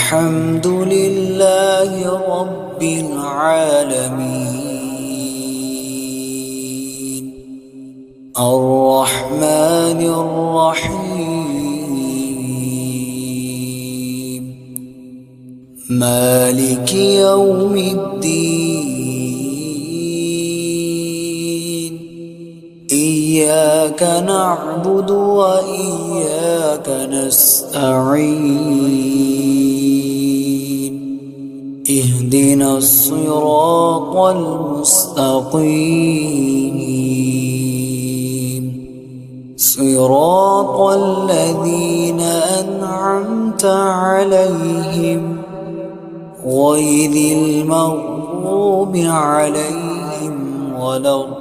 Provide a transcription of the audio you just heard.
الحمد لله رب العالمين الرحمن الرحيم مالك يوم الدين إياك نعبد وإياك نستعين اهدنا الصراط المستقيم صراط الذين أنعمت عليهم غير المغضوب عليهم ولا الضالين